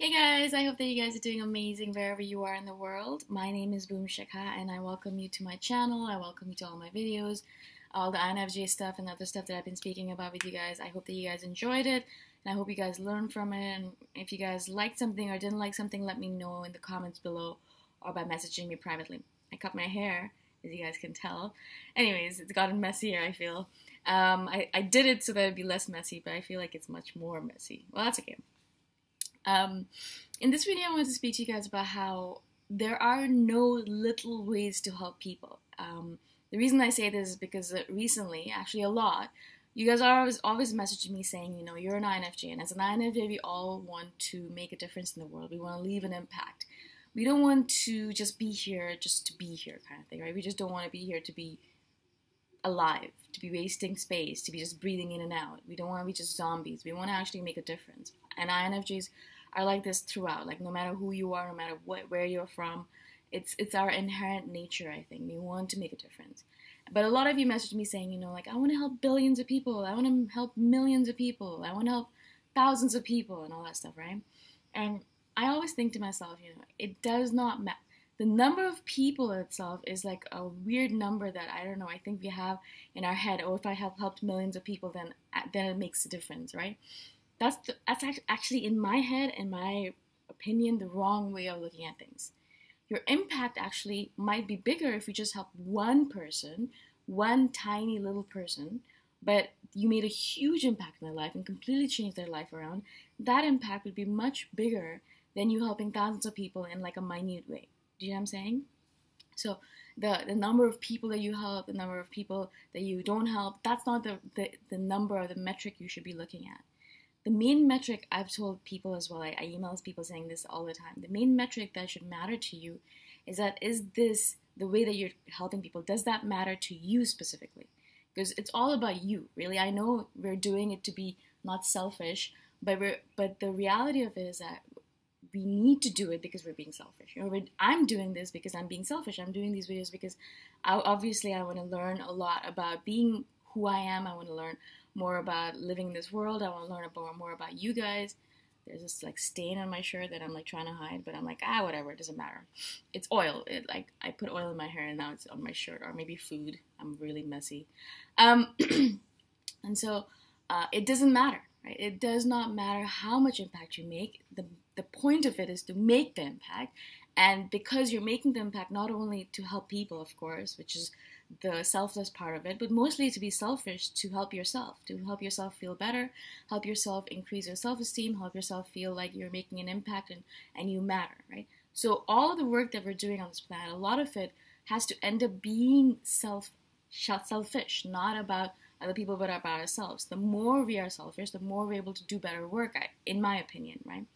Hey guys, I hope that you guys are doing amazing wherever you are in the world. My name is Shikha and I welcome you to my channel. I welcome you to all my videos, all the INFJ stuff and other stuff that I've been speaking about with you guys. I hope that you guys enjoyed it and I hope you guys learned from it. And if you guys liked something or didn't like something, let me know in the comments below or by messaging me privately. I cut my hair, as you guys can tell. Anyways, it's gotten messier, I feel. I did it so that it'd be less messy, but I feel like it's much more messy. Well, that's okay. In this video, I wanted to speak to you guys about how there are no little ways to help people. The reason I say this is because recently, actually a lot, you guys are always messaging me saying, you're an INFJ, and as an INFJ, we all want to make a difference in the world. We want to leave an impact. We don't want to just be here just to be here kind of thing, right? We just don't want to be here to be alive, to be wasting space, to be just breathing in and out. We don't want to be just zombies. We want to actually make a difference. And INFJs are like this throughout. Like no matter who you are, no matter where you're from, it's our inherent nature. I think we want to make a difference. But a lot of you message me saying, I want to help billions of people. I want to help millions of people. I want to help thousands of people and all that stuff, right? And I always think to myself, it does not matter. The number of people itself is like a weird number that I don't know. I think we have in our head. Oh, if I have helped millions of people, then it makes a difference, right? That's actually in my head, in my opinion, the wrong way of looking at things. Your impact actually might be bigger if you just help one person, one tiny little person, but you made a huge impact in their life and completely changed their life around. That impact would be much bigger than you helping thousands of people in like a minute way. Do you know what I'm saying? So the number of people that you help, the number of people that you don't help, that's not the number or the metric you should be looking at. The main metric, I've told people as well, I email people saying this all the time, the main metric that should matter to you is this the way that you're helping people, does that matter to you specifically? Because it's all about you, really. I know we're doing it to be not selfish, but the reality of it is that we need to do it because we're being selfish. I'm doing this because I'm being selfish. I'm doing these videos because I want to learn a lot about being who I am. I want to learn more about living in this world. I want to learn more about you guys. There's this like stain on my shirt that I'm like trying to hide, but I'm like, whatever, it doesn't matter. It's oil. I put oil in my hair and now it's on my shirt, or maybe food. I'm really messy. And so it doesn't matter, right? It does not matter how much impact you make. The point of it is to make the impact. And because you're making the impact not only to help people, of course, which is the selfless part of it, but mostly to be selfish, to help yourself feel better, help yourself increase your self-esteem, help yourself feel like you're making an impact and you matter, right? So all of the work that we're doing on this planet, a lot of it has to end up being selfish, not about other people, but about ourselves. The more we are selfish, the more we're able to do better work, in my opinion, right?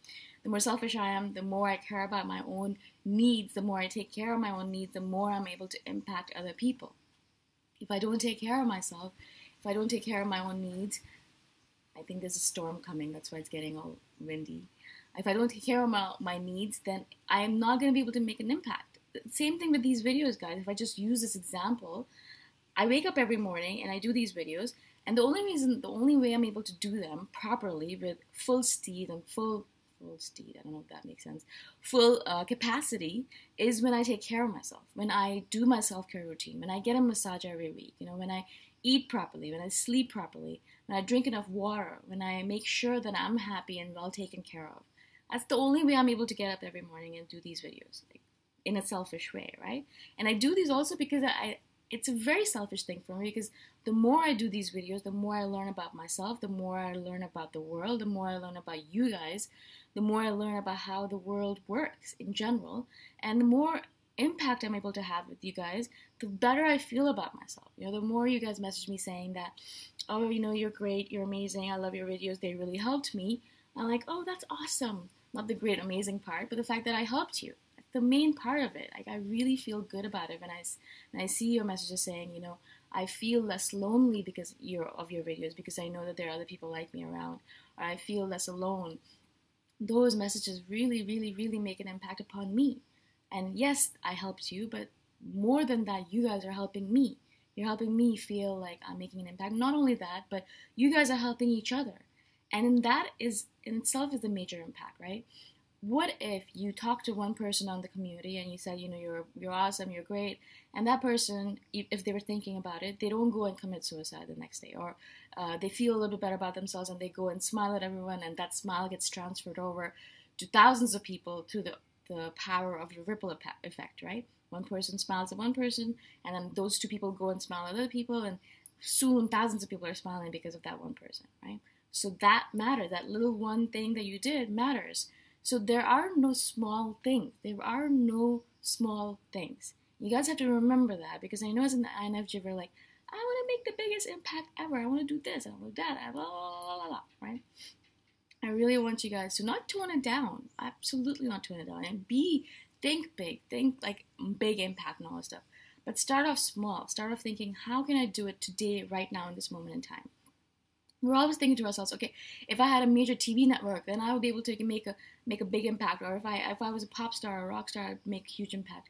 The more selfish I am, the more I care about my own needs, the more I take care of my own needs, the more I'm able to impact other people. If I don't take care of myself, if I don't take care of my own needs, I think there's a storm coming, that's why it's getting all windy. If I don't take care of my needs, then I'm not going to be able to make an impact. Same thing with these videos, guys. If I just use this example, I wake up every morning and I do these videos, and the only way I'm able to do them properly with full speed, I don't know if that makes sense, full capacity, is when I take care of myself, when I do my self-care routine, when I get a massage every week, when I eat properly, when I sleep properly, when I drink enough water, when I make sure that I'm happy and well taken care of. That's the only way I'm able to get up every morning and do these videos, like, in a selfish way, right? And I do these also because it's a very selfish thing for me, because the more I do these videos, the more I learn about myself, the more I learn about the world, the more I learn about you guys, the more I learn about how the world works in general, and the more impact I'm able to have with you guys, the better I feel about myself. The more you guys message me saying that, oh, you're great, you're amazing, I love your videos, they really helped me, I'm like, oh, that's awesome. Not the great, amazing part, but the fact that I helped you. That's the main part of it. Like, I really feel good about it when I see your messages saying, I feel less lonely because of your videos, because I know that there are other people like me around, or I feel less alone. Those messages really, really, really make an impact upon me. And yes, I helped you, but more than that, you guys are helping me. You're helping me feel like I'm making an impact. Not only that, but you guys are helping each other. And that is in itself is a major impact, right? what if you talk to one person on the community and you said, you're awesome, you're great, and that person, if they were thinking about it, they don't go and commit suicide the next day, or they feel a little bit better about themselves and they go and smile at everyone, and that smile gets transferred over to thousands of people through the power of the ripple effect, right? One person smiles at one person, and then those two people go and smile at other people, and soon thousands of people are smiling because of that one person, right? So that matters. That little one thing that you did matters. So there are no small things. There are no small things. You guys have to remember that, because I know as an INFJ, we're like, I want to make the biggest impact ever. I want to do this. I want to do that. Blah, blah, blah, blah, right? I really want you guys to not tone it down. Absolutely not tone it down. And think big. Think like big impact and all that stuff. But start off small. Start off thinking, how can I do it today, right now, in this moment in time? We're always thinking to ourselves, okay, if I had a major TV network, then I would be able to make a big impact. Or if I was a pop star or a rock star, I'd make a huge impact.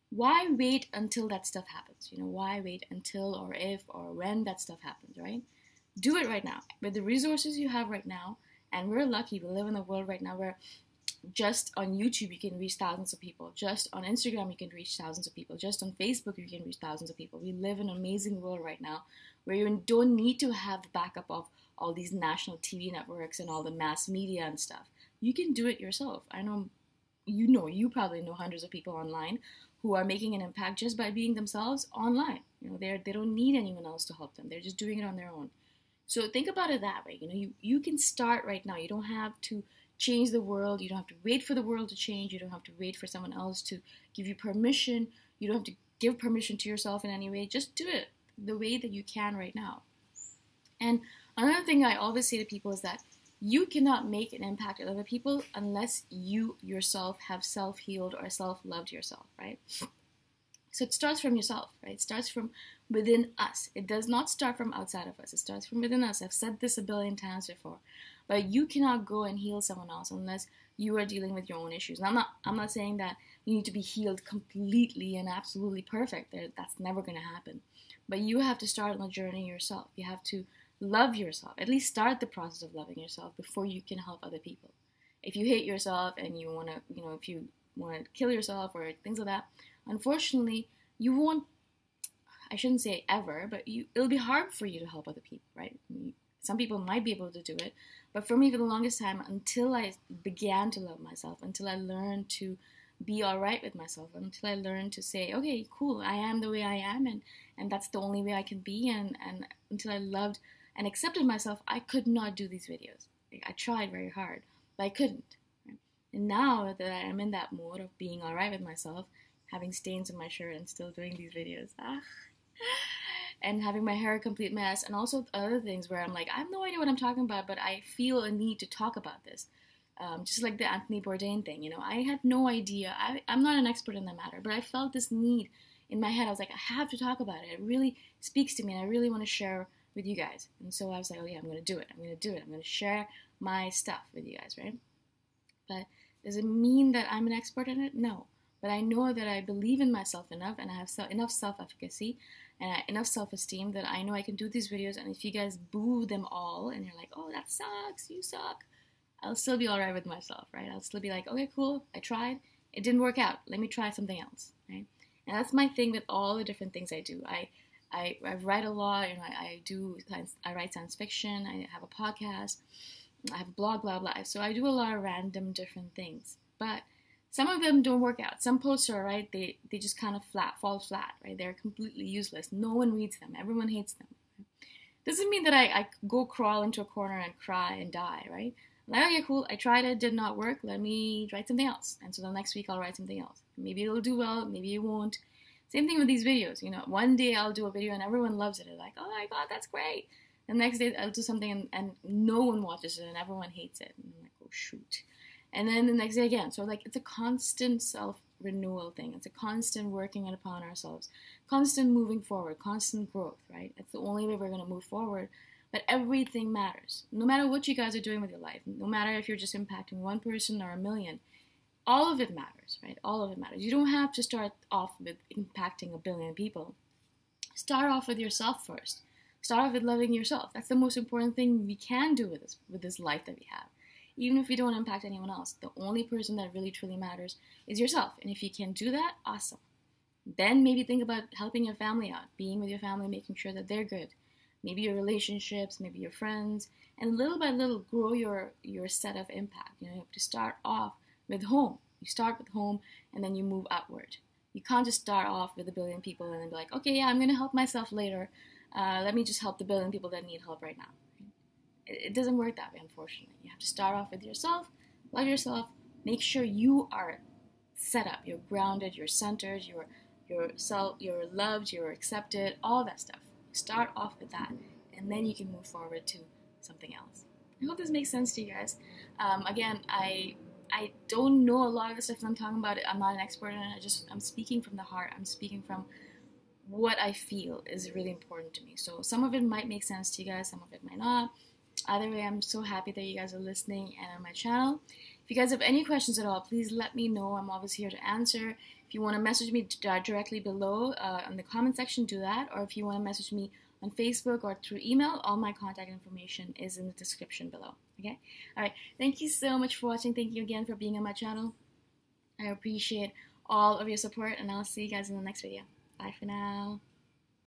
Why wait until that stuff happens? Why wait until or if or when that stuff happens, right? Do it right now. With the resources you have right now, and we're lucky, we live in a world right now where just on YouTube you can reach thousands of people. Just on Instagram you can reach thousands of people. Just on Facebook you can reach thousands of people. We live in an amazing world right now where you don't need to have the backup of all these national TV networks and all the mass media and stuff. You can do it yourself. I know you probably know hundreds of people online who are making an impact just by being themselves online. They don't need anyone else to help them. They're just doing it on their own. So think about it that way. You can start right now. You don't have to change the world. You don't have to wait for the world to change. You don't have to wait for someone else to give you permission. You don't have to give permission to yourself in any way. Just do it the way that you can right now. And another thing I always say to people is that you cannot make an impact on other people unless you yourself have self-healed or self-loved yourself, right? So it starts from yourself, right? It starts from within us. It does not start from outside of us. It starts from within us. I've said this a billion times before. But you cannot go and heal someone else unless you are dealing with your own issues. And I'm not saying that you need to be healed completely and absolutely perfect. That's never going to happen. But you have to start on the journey yourself. You have to love yourself. At least start the process of loving yourself before you can help other people. If you hate yourself and you want to, if you want to kill yourself or things like that, unfortunately, you won't, I shouldn't say ever, but it'll be hard for you to help other people, right? Some people might be able to do it, but for me, for the longest time, until I began to love myself, until I learned to be all right with myself, until I learned to say, okay, cool, I am the way I am, and that's the only way I can be, and until I loved and accepted myself, I could not do these videos. I tried very hard, but I couldn't. Right? And now that I am in that mode of being all right with myself, having stains on my shirt and still doing these videos, and having my hair a complete mess, and also other things where I'm like, I have no idea what I'm talking about, but I feel a need to talk about this. Just like the Anthony Bourdain thing, I had no idea. I'm not an expert in that matter, but I felt this need in my head. I was like, I have to talk about it. It really speaks to me, and I really want to share with you guys. And so I was like, okay, I'm going to do it. I'm going to share my stuff with you guys, right? But does it mean that I'm an expert in it? No. But I know that I believe in myself enough, and I have enough self-efficacy and enough self-esteem that I know I can do these videos. And if you guys boo them all and you're like, oh, that sucks, you suck, I'll still be all right with myself, right? I'll still be like, okay, cool, I tried. It didn't work out. Let me try something else, right? And that's my thing with all the different things I do. I write a lot, I write science fiction, I have a podcast, I have a blog, blah, blah. So I do a lot of random different things. But some of them don't work out. Some posts are right, they just kind of fall flat, right? They're completely useless. No one reads them. Everyone hates them. Doesn't mean that I go crawl into a corner and cry and die, right? Like, okay, cool, I tried it, did not work, let me write something else. And so the next week I'll write something else. Maybe it'll do well, maybe it won't. Same thing with these videos. One day I'll do a video and everyone loves it. They're like, oh my god, that's great. The next day I'll do something and no one watches it and everyone hates it. And I'm like, oh shoot. And then the next day again. So like it's a constant self-renewal thing. It's a constant working upon ourselves. Constant moving forward. Constant growth, right? It's the only way we're going to move forward. But everything matters. No matter what you guys are doing with your life. No matter if you're just impacting one person or a million. All of it matters, right? All of it matters. You don't have to start off with impacting a billion people. Start off with yourself first. Start off with loving yourself. That's the most important thing we can do with this life that we have. even if you don't impact anyone else. The only person that really truly matters is yourself. And if you can do that, awesome. Then maybe think about helping your family out, being with your family, making sure that they're good. Maybe your relationships, maybe your friends, and little by little grow your set of impact. You have to start off with home. You start with home and then you move outward. You can't just start off with 1 billion people and then be like, okay, yeah, I'm going to help myself later. Let me just help the 1 billion people that need help right now. It doesn't work that way, unfortunately. You have to start off with yourself, love yourself, make sure you are set up, you're grounded, you're centered, you're loved, you're accepted, all that stuff. Start off with that, and then you can move forward to something else. I hope this makes sense to you guys. Again, I don't know a lot of the stuff that I'm talking about. I'm not an expert in it. I'm speaking from the heart. I'm speaking from what I feel is really important to me. So some of it might make sense to you guys, some of it might not. Either way, I'm so happy that you guys are listening and on my channel. If you guys have any questions at all, please let me know. I'm always here to answer. If you want to message me directly below in the comment section, do that. Or if you want to message me on Facebook or through email, all my contact information is in the description below. Okay? All right. Thank you so much for watching. Thank you again for being on my channel. I appreciate all of your support, and I'll see you guys in the next video. Bye for now.